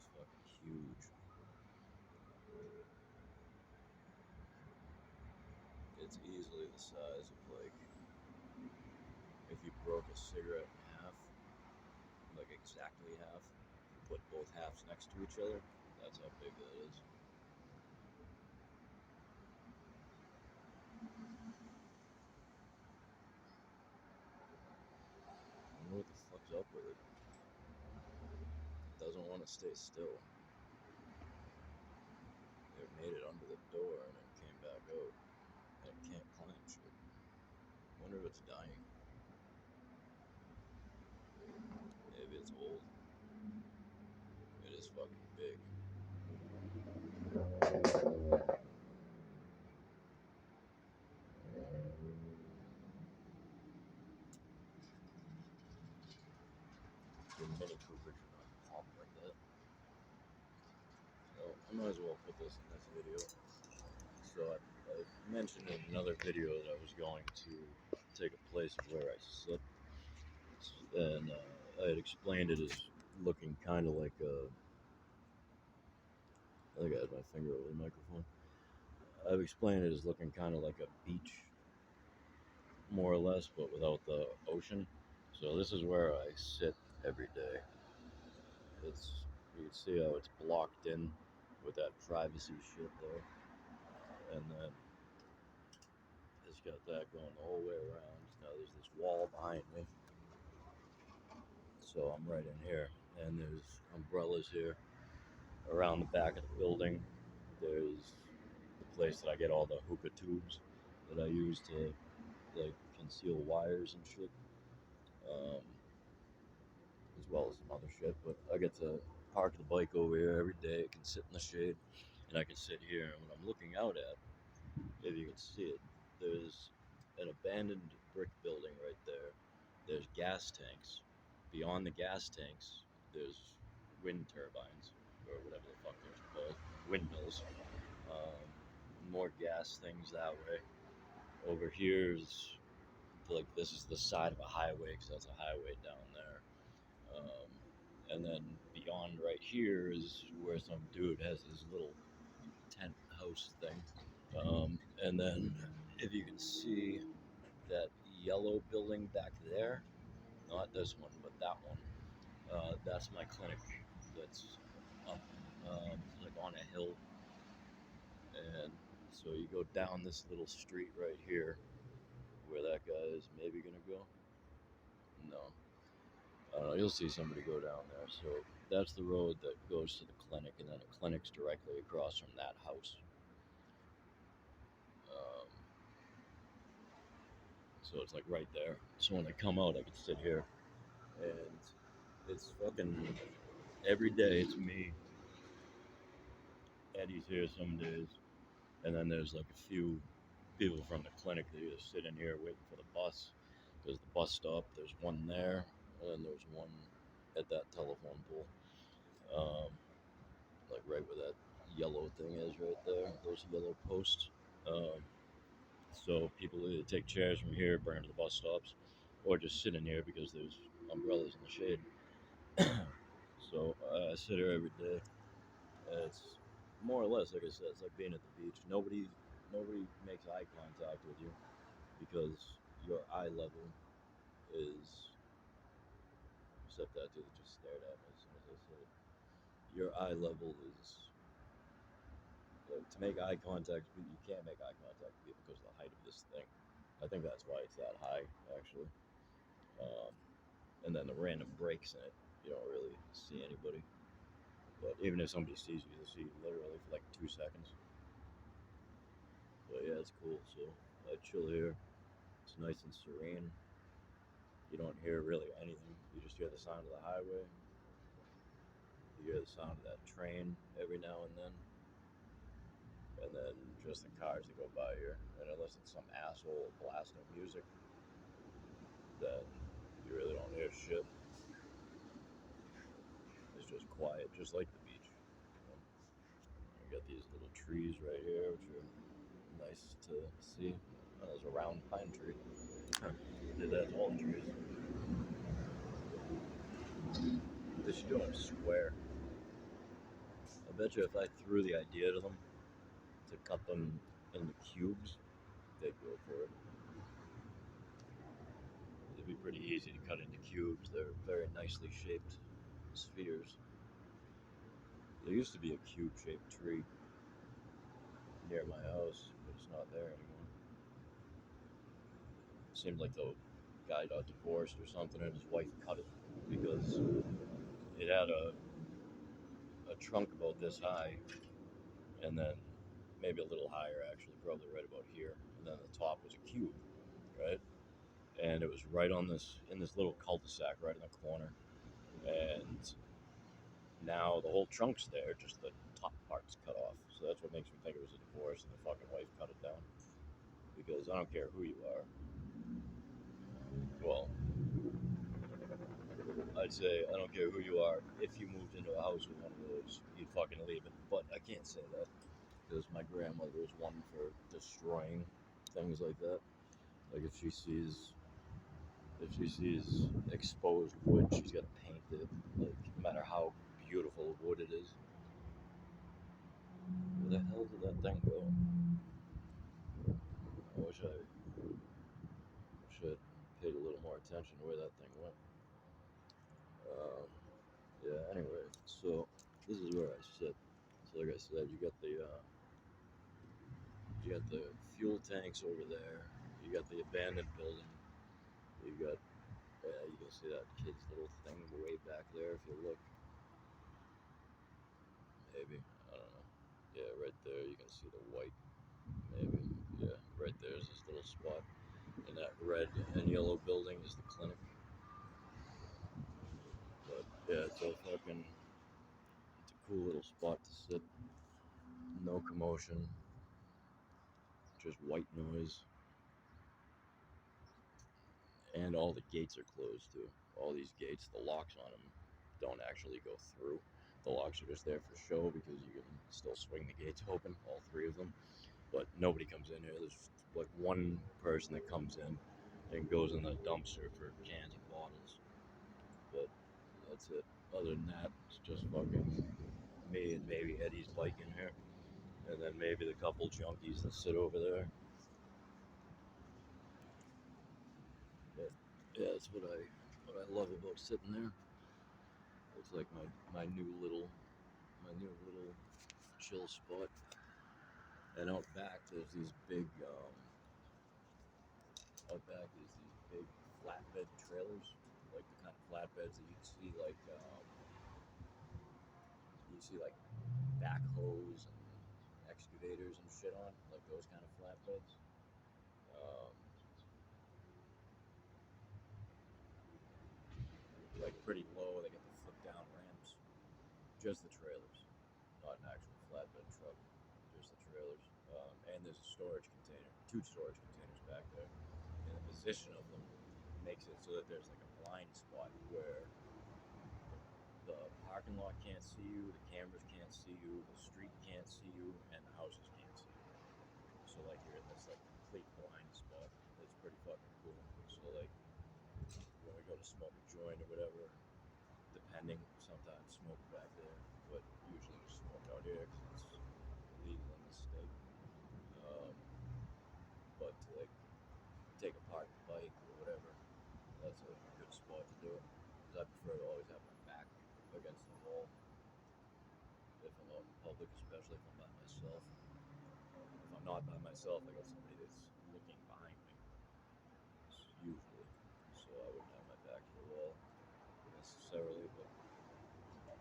is fucking huge. It's easily the size of, like, if you broke a cigarette in half, like exactly half, put both halves next to each other, that's how big that is. I wonder what the fuck's up with it. It doesn't want to stay still. It made it under the door and it came back out. And it can't climb shit. I wonder if it's dying. Maybe it's old. It is fucking big. The Mini Cooper should not pop like that. So I might as well put this in this video. So I mentioned in another video that I was going to take a place where I sit, and I had explained it as looking kind of like a. I think I had my finger over the microphone. I've explained it as looking kind of like a beach, more or less, but without the ocean. So this is where I sit every day. It's, you can see how it's blocked in with that privacy shit there, and then it's got that going the whole way around. Now there's this wall behind me, so I'm right in here, and there's umbrellas here around the back of the building. There's the place that I get all the hookah tubes that I use to, like, conceal wires and shit, as well as some other shit. But I get to park the bike over here every day. I can sit in the shade, and I can sit here. And what I'm looking out at, if you can see it, there's an abandoned brick building right there. There's gas tanks. Beyond the gas tanks, there's wind turbines, or whatever the fuck they're called, windmills. More gas things that way. Over here's, like, this is the side of a highway, because that's a highway down there. And then beyond right here is where some dude has his little tent house thing. And then if you can see that yellow building back there, not this one, but that one, that's my clinic. That's up, like, on a hill. And so you go down this little street right here, where that guy is maybe gonna go. No, you'll see somebody go down there. So that's the road that goes to the clinic, and then the clinic's directly across from that house. Um, so it's like right there. So when I come out, I can sit here, and it's fucking every day. It's me. Eddie's here some days, and then there's like a few people from the clinic that just sit in here waiting for the bus. There's the bus stop. There's one there, and then there's one at that telephone pole. Like right where that yellow thing is right there, those yellow posts. Um, so people either take chairs from here, bring them to the bus stops, or just sit in here because there's umbrellas in the shade. So I sit here every day. It's more or less, like I said, it's like being at the beach. Nobody makes eye contact with you because your eye level is, except that dude that just stared at me as soon as I said it. Your eye level is, like, to make eye contact, you can't make eye contact with it because of the height of this thing. I think that's why it's that high, actually. Um, and then the random breaks in it, you don't really see anybody. But even if somebody sees you, they'll see you literally for like 2 seconds. But yeah, it's cool. So I chill here. It's nice and serene. You don't hear really anything. You just hear the sound of the highway. You hear the sound of that train every now and then just the cars that go by here. And unless it's some asshole blasting music, then you really don't hear shit. It's just quiet, just like the beach. You got these little trees right here, which are nice to see. There's a round pine tree. Did that to all the trees. They should do them square. bet you if I threw the idea to them to cut them into cubes, they'd go for it. It'd be pretty easy to cut into cubes. They're very nicely shaped spheres. There used to be a cube-shaped tree near my house, but it's not there anymore. It seemed like the guy got divorced or something, and his wife cut it because it had a trunk about this high, and then maybe a little higher, actually, probably right about here, and then the top was a cube, right? And it was right on this in this little cul-de-sac right in the corner, and now the whole trunk's there, just the top part's cut off. So that's what makes me think it was a divorce, and the fucking wife cut it down. Because I don't care who you are. Well, I'd say I don't care who you are. If you moved into a house with one of those, you'd fucking leave it. But I can't say that because my grandmother was one for destroying things like that. Like if she sees exposed wood, she's got to paint it. Like no matter how beautiful wood it is. Where the hell did that thing go? I wish I paid a little more attention to where that thing went. Um, yeah. Anyway, so this is where I sit. So like I said, you got the fuel tanks over there. You got the abandoned building. You got you can see that kid's little thing way back there if you look. Maybe I don't know. Yeah, right there you can see the white. Maybe yeah, right there's this little spot. And that red and yellow building is the clinic. But yeah, it's a cool little spot to sit. No commotion, just white noise. And all the gates are closed too. All these gates, the locks on them don't actually go through. The locks are just there for show because you can still swing the gates open, all three of them. But nobody comes in here. There's like one person that comes in and goes in the dumpster for cans and bottles. But that's it. Other than that, it's just fucking me and maybe Eddie's bike in here. And then maybe the couple junkies that sit over there. But yeah, that's what I love about sitting there. It's like my new little chill spot. And out back there's these big flatbed trailers, like the kind of flatbeds that you see like backhoes and excavators and shit on, like those kind of flatbeds. Um, like pretty low, they get the flip down ramps. Just the trailers, not an actual flatbed truck. Just the trailers. And there's a storage container, two storage containers back there. And the position of them makes it so that there's like a blind spot where the parking lot can't see you, the cameras can't see you, the street can't see you, and the houses can't see you. So like you're in this like complete blind spot. It's pretty fucking cool. So like when we go to smoke a joint or whatever, depending, sometimes smoke back there, but usually just smoke out here because it's legal in the state. Um, but to like take apart the bike or whatever, that's a good spot to do it. Because I prefer to always have my back against the wall if I'm out in public, especially if I'm by myself. If I'm not by myself, I got somebody that's looking behind me, usually. So I wouldn't have my back to the wall necessarily, but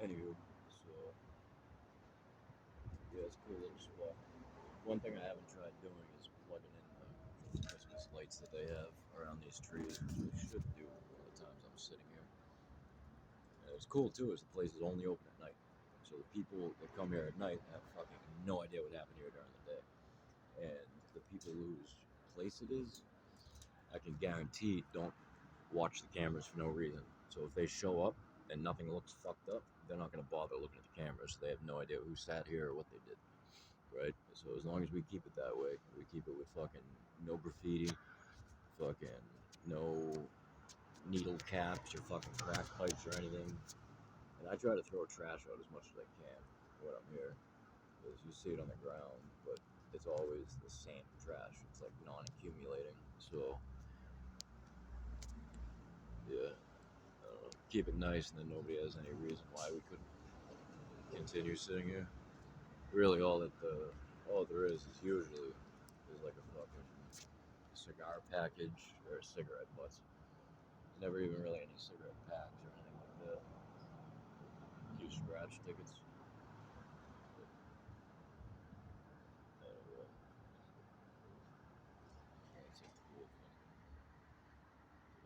anywho, so yeah, it's a cool little spot. One thing I haven't tried doing is plugging in the Christmas lights that they have around these trees, which I should do one of the times I'm sitting here. And it's cool too, is the place is only open at night. So the people that come here at night have fucking no idea what happened here during the day. And the people whose place it is, I can guarantee don't watch the cameras for no reason. So if they show up and nothing looks fucked up, they're not going to bother looking at the cameras. They have no idea who sat here or what they did, right? So as long as we keep it that way, we keep it with fucking no graffiti, fucking no needle caps or fucking crack pipes or anything. And I try to throw trash out as much as I can. when I'm here is you see it on the ground, but it's always the same trash. It's like non-accumulating. So yeah, I don't know. Keep it nice, and then nobody has any reason why we couldn't continue sitting here. Really, all there is usually is like a fucking cigar package or cigarette butts. Never even really any cigarette packs or anything like that. A few scratch tickets. Anyway, that's a cool thing.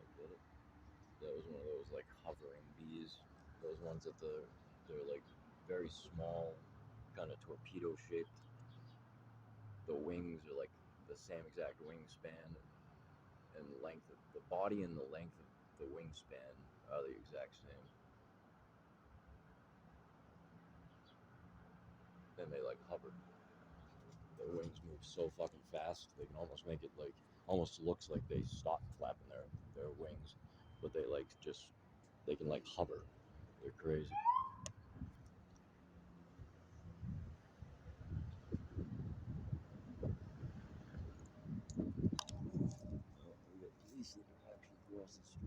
I get it. That was one of those like hovering bees. Those ones that they're like very small, kind of torpedo shaped. The wings are like the same exact wingspan and length. Of, the body and the length of the wingspan are the exact same. And they like hover. Their wings move so fucking fast they can almost make it like almost looks like they stop flapping their wings, but they like just they can like hover. They're crazy. We got police looking actually across the street.